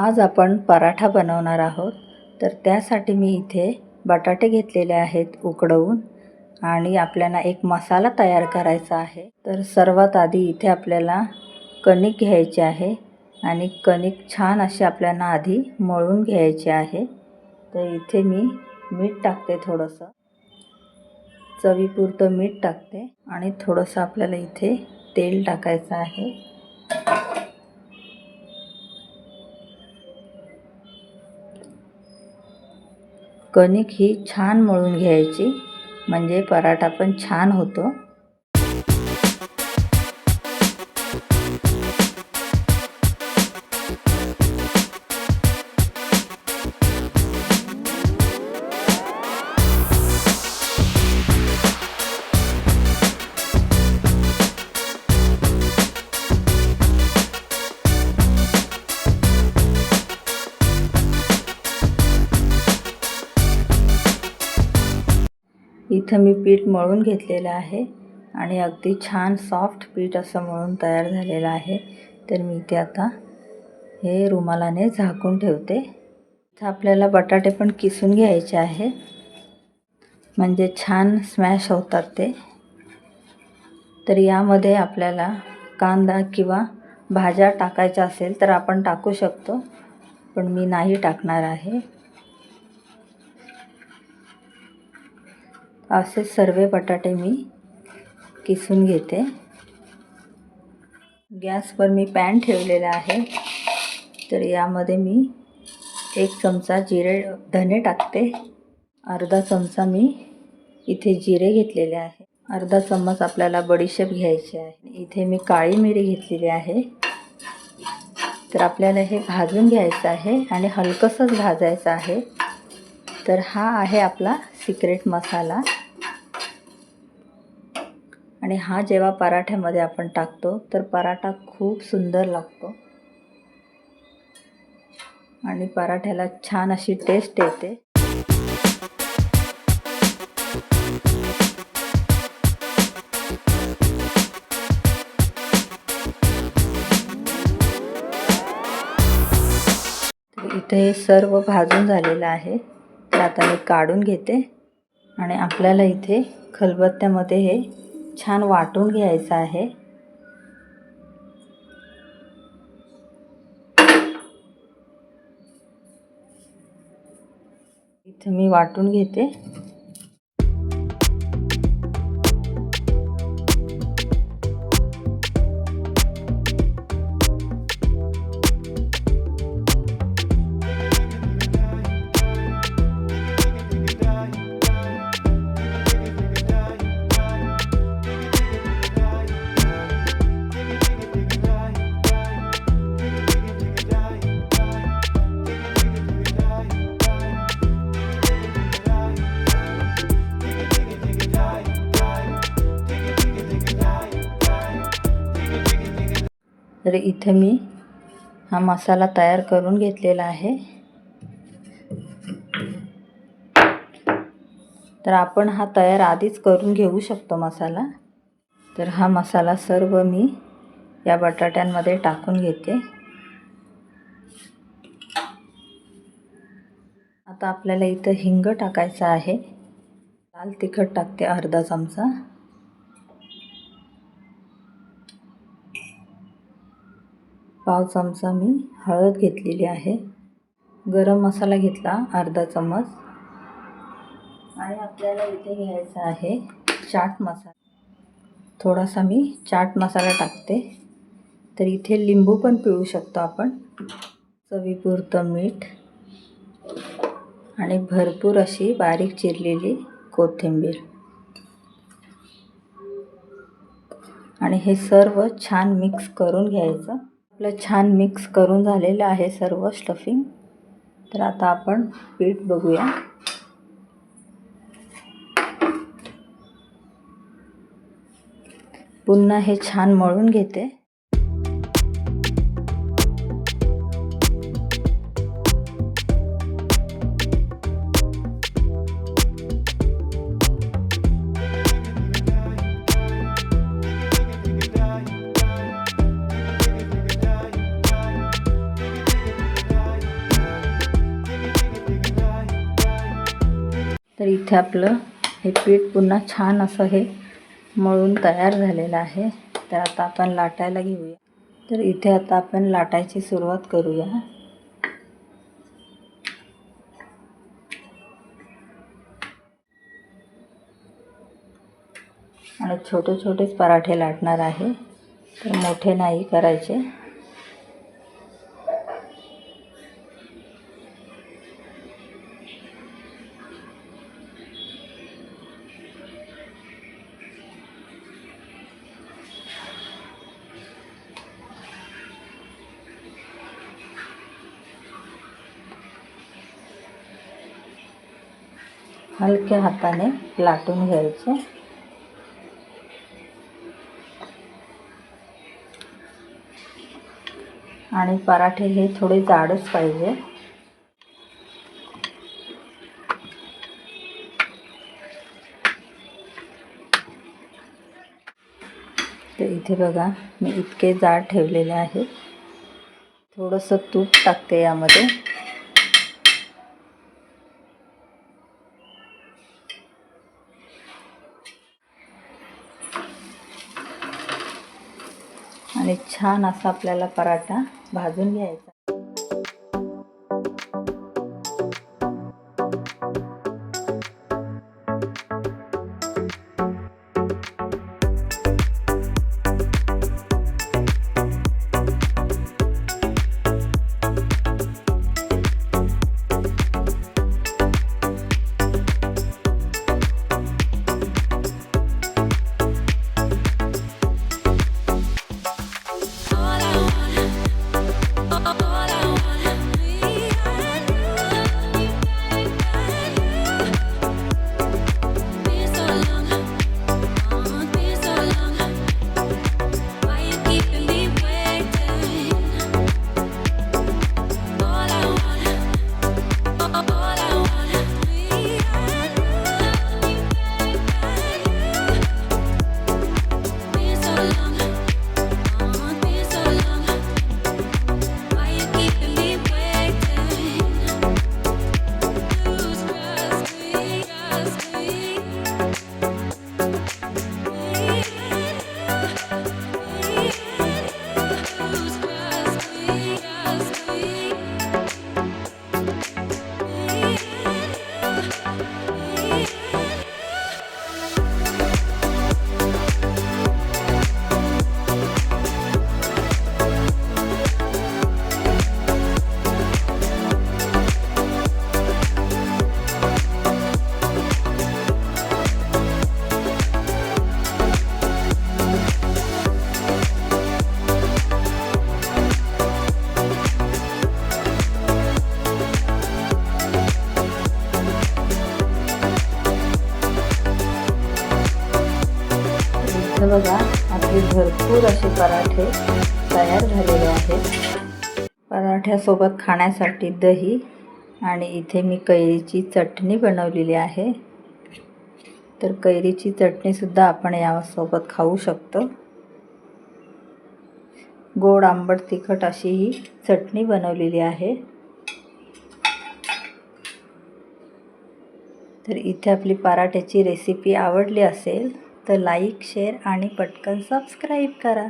आज आपण पराठा बनवणार आहोत। तर त्यासाठी मी इथे बटाटे घेतलेले आहेत उकडवून आणि आपल्याला एक मसाला तयार करायचा आहे। तर सर्वात आधी इथे आपल्याला कणिक घ्यायची आहे आणि कणिक छान अशी आपल्याला आधी मळून घ्यायची आहे। तर इथे मी मीठ टाकते, थोडंसं चवीपुरतं मीठ टाकते आणि थोडंसं आपल्याला इथे तेल टाकायचं आहे। कणिक ही छान मळून घ्यायची म्हणजे पराठा पण छान होतो। इथं मी पीठ मळून घेतलेलं आहे आणि अगदी छान सॉफ्ट पीठ असं मळून तयार झालेलं आहे। तर मी इथे आता हे रुमालाने झाकून ठेवते। इथं आपल्याला बटाटे पण किसून घ्यायचे आहे म्हणजे छान स्मॅश होतात ते। तर यामध्ये आपल्याला कांदा किंवा भाज्या टाकायच्या असेल तर आपण टाकू शकतो, पण मी नाही टाकणार आहे। असे सर्व बटाटे मी किसून घेते। गॅसवर मी पॅन ठेवलेला आहे। तर यामध्ये मी 1 चमचा धने टाकते। अर्धा चमचा मी इथे जिरे घेतलेले आहे। अर्धा चम्मच आपल्याला बडीशेप घ्यायची आहे। इथे मी काळी मिरी घेतलेली आहे। तर आपल्याला हे भाजून घ्यायचं आहे आणि हलकसंच भाजायचं आहे। तर हा आहे आपला सिक्रेट मसाला आणि हा जेव्हा पराठ्यामध्ये आपण टाकतो तर पराठा खूप सुंदर लागतो आणि पराठ्याला छान अशी टेस्ट येते। इथे हे सर्व भाजून झालेलं आहे। तर आता मी काढून घेते आणि आपल्याला इथे खलबत्त्यामध्ये हे छान वाटून घ्यायचं आहे। इथे मी वाटून घेते। तर इथे मी हा मसाला तयार करून घेतलेला आहे। तर आपण हा तयार आधीच करून घेऊ शकतो मसाला। तर हा मसाला सर्व मी या बटाट्यांमध्ये टाकून घेते। आता आपल्याला इथं हिंग टाकायचं आहे। लाल तिखट टाकते अर्धा चमचा। पाव चमचा मी हळद घेतलेली आहे। गरम मसाला घेतला अर्धा चमच आणि आपल्याला इथे घ्यायचा आहे चाट मसाला। थोडासा मी चाट मसाला टाकते। तर इथे लिंबू पण पिळू शकतो आपण। चवीपुरतं मीठ आणि भरपूर अशी बारीक चिरलेली कोथिंबीर आणि हे सर्व छान मिक्स करून घ्यायचं। आपलं छान मिक्स करून झालेलं आहे सर्व स्टफिंग। तर आता आपण पीठ बघूया। पुन्हा हे छान मळून घेते। तर इथे आपलं हे पीठ पुन्हा छान असं हे मळून तयार झालेलं आहे. तर आता आपण लाटायला घेऊया. तर इथे आता आपण लाटायची सुरुवात करूया. आणि छोटे छोटेच पराठे लाटणार आहे, तर मोठे नाही करायचे. हलक्या हाताने लाटून घ्यायचे. आणि पराठे हे थोडे जाडच पाहिजे. तर इथे बघा मी इतके जाड ठेवलेले आहे. थोडंसं तूप टाकते यामध्ये. आणि छान असा आपल्याला पराठा भाजून घ्यायचा. इथं बघा आपले भरपूर असे पराठे तयार झालेले आहेत. पराठ्यासोबत खाण्यासाठी दही आणि इथे मी कैरीची चटणी बनवलेली आहे. तर कैरीची चटणीसुद्धा आपण यासोबत खाऊ शकतो. गोड आंबट तिखट अशी ही चटणी बनवलेली आहे. तर इथे आपली पराठ्याची रेसिपी आवडली असेल तर लाईक, शेअर आणि पटकन सबस्क्राईब करा.